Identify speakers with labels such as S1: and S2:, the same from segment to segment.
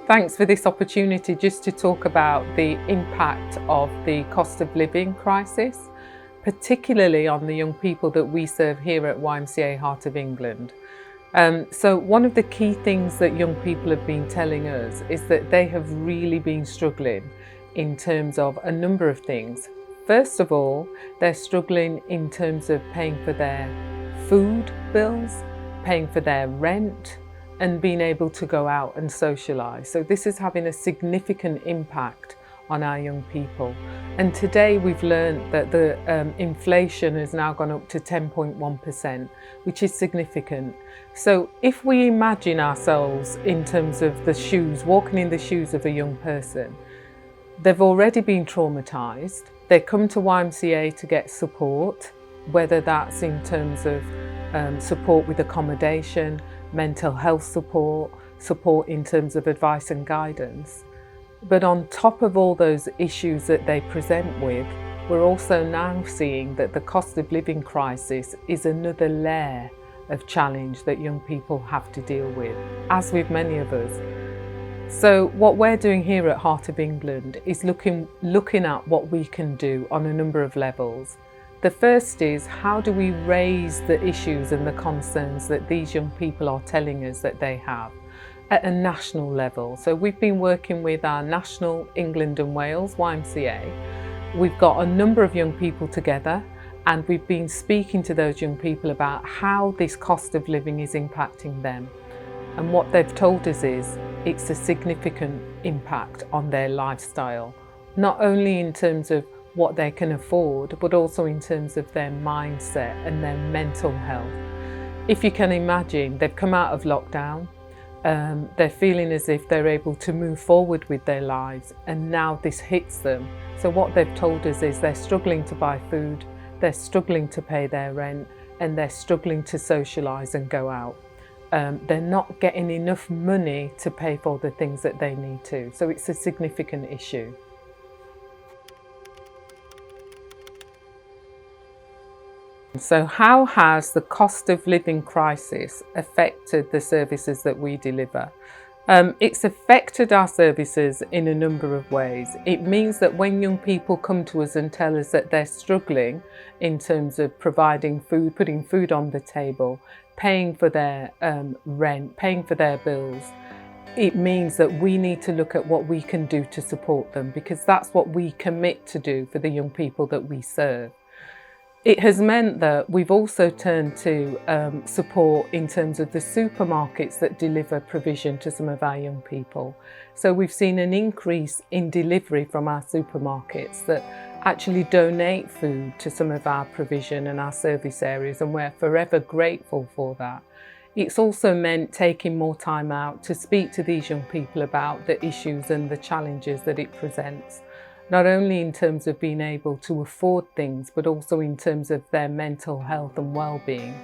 S1: Thanks for this opportunity just to talk about the impact of the cost of living crisis, particularly on the young people that we serve here at YMCA Heart of England. So one of the key things that young people have been telling us is that they have really been struggling in terms of a number of things. First of all, they're struggling in terms of paying for their food bills, paying for their rent, and being able to go out and socialise. So this is having a significant impact on our young people. And today we've learned that the inflation has now gone up to 10.1%, which is significant. So if we imagine ourselves in terms of the shoes, walking in the shoes of a young person, they've already been traumatised. They come to YMCA to get support, whether that's in terms of support with accommodation, mental health support, support in terms of advice and guidance. But on top of all those issues that they present with, we're also now seeing that the cost of living crisis is another layer of challenge that young people have to deal with, as with many of us. So what we're doing here at Heart of England is looking at what we can do on a number of levels. The first is, how do we raise the issues and the concerns that these young people are telling us that they have at a national level? So we've been working with our national England and Wales, YMCA. We've got a number of young people together, and we've been speaking to those young people about how this cost of living is impacting them. And what they've told us is it's a significant impact on their lifestyle, not only in terms of what they can afford, but also in terms of their mindset and their mental health. If you can imagine, they've come out of lockdown, they're feeling as if they're able to move forward with their lives, and now this hits them. So what they've told us is they're struggling to buy food, they're struggling to pay their rent, and they're struggling to socialise and go out. They're not getting enough money to pay for the things that they need to. So it's a significant issue. So how has the cost of living crisis affected the services that we deliver? It's affected our services in a number of ways. It means that when young people come to us and tell us that they're struggling in terms of providing food, putting food on the table, paying for their rent, paying for their bills, it means that we need to look at what we can do to support them, because that's what we commit to do for the young people that we serve. It has meant that we've also turned to support in terms of the supermarkets that deliver provision to some of our young people. So we've seen an increase in delivery from our supermarkets that actually donate food to some of our provision and our service areas, and we're forever grateful for that. It's also meant taking more time out to speak to these young people about the issues and the challenges that it presents, not only in terms of being able to afford things, but also in terms of their mental health and well-being.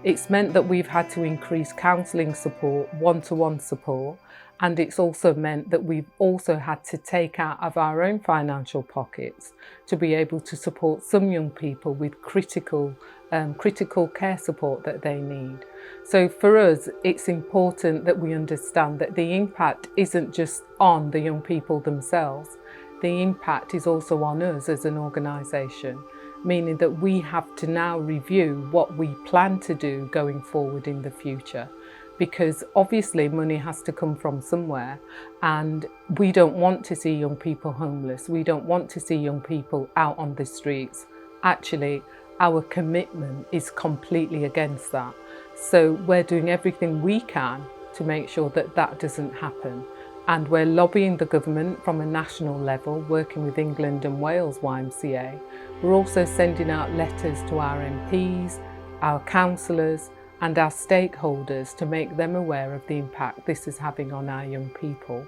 S1: It's meant that we've had to increase counselling support, one-to-one support, and it's also meant that we've also had to take out of our own financial pockets to be able to support some young people with critical care support that they need. So for us, it's important that we understand that the impact isn't just on the young people themselves. The impact is also on us as an organisation, meaning that we have to now review what we plan to do going forward in the future, because obviously money has to come from somewhere, and we don't want to see young people homeless. We don't want to see young people out on the streets. Actually, our commitment is completely against that. So we're doing everything we can to make sure that that doesn't happen. And we're lobbying the government from a national level, working with England and Wales YMCA. We're also sending out letters to our MPs, our councillors and our stakeholders to make them aware of the impact this is having on our young people.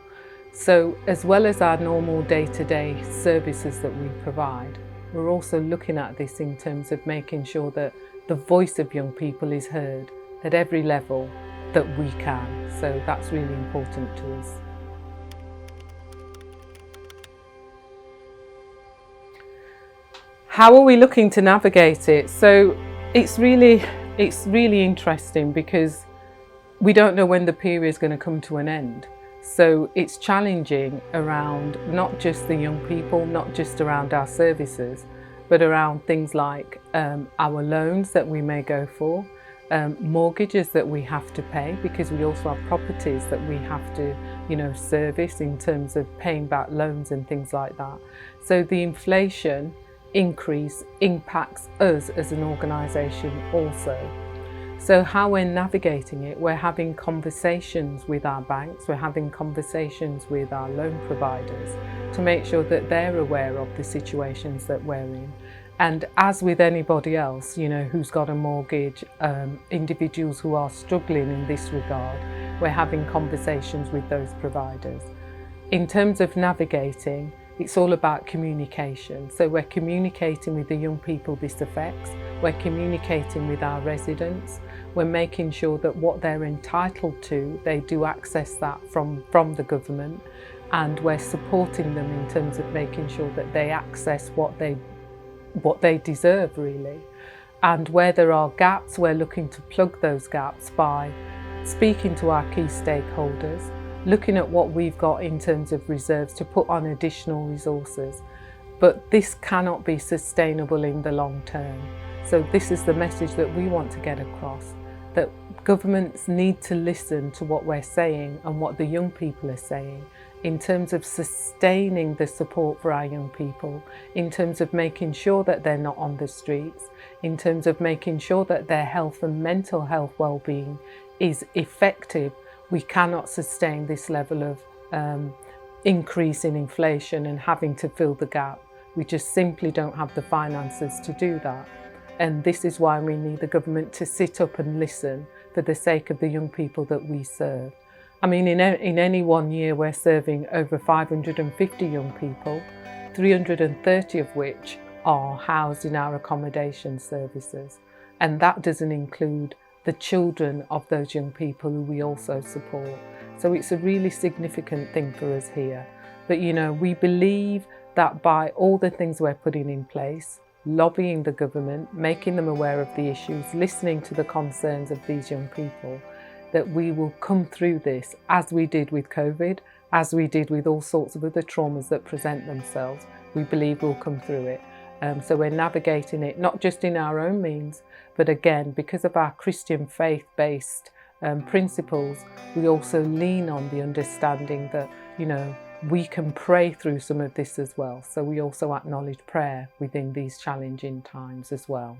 S1: So as well as our normal day-to-day services that we provide, we're also looking at this in terms of making sure that the voice of young people is heard at every level that we can. So that's really important to us. How are we looking to navigate it? So it's really interesting, because we don't know when the period is going to come to an end. So it's challenging around not just the young people, not just around our services, but around things like our loans that we may go for, mortgages that we have to pay, because we also have properties that we have to, service in terms of paying back loans and things like that. So the inflation increase impacts us as an organisation also. So how we're navigating it, we're having conversations with our banks, we're having conversations with our loan providers to make sure that they're aware of the situations that we're in. And as with anybody else, who's got a mortgage, individuals who are struggling in this regard, we're having conversations with those providers. In terms of navigating, it's all about communication. So we're communicating with the young people this affects, we're communicating with our residents, we're making sure that what they're entitled to, they do access that from the government, and we're supporting them in terms of making sure that they access what they deserve really. And where there are gaps, we're looking to plug those gaps by speaking to our key stakeholders, looking at what we've got in terms of reserves to put on additional resources. But this cannot be sustainable in the long term. So this is the message that we want to get across, that governments need to listen to what we're saying and what the young people are saying in terms of sustaining the support for our young people, in terms of making sure that they're not on the streets, in terms of making sure that their health and mental health well-being is effective. We cannot sustain this level of increase in inflation and having to fill the gap. We just simply don't have the finances to do that. And this is why we need the government to sit up and listen for the sake of the young people that we serve. I mean, in any one year, we're serving over 550 young people, 330 of which are housed in our accommodation services. And that doesn't include the children of those young people who we also support. So it's a really significant thing for us here. But we believe that by all the things we're putting in place, lobbying the government, making them aware of the issues, listening to the concerns of these young people, that we will come through this as we did with COVID, as we did with all sorts of other traumas that present themselves. We believe we'll come through it. So we're navigating it not just in our own means, but again, because of our Christian faith-based principles, we also lean on the understanding that, we can pray through some of this as well. So we also acknowledge prayer within these challenging times as well.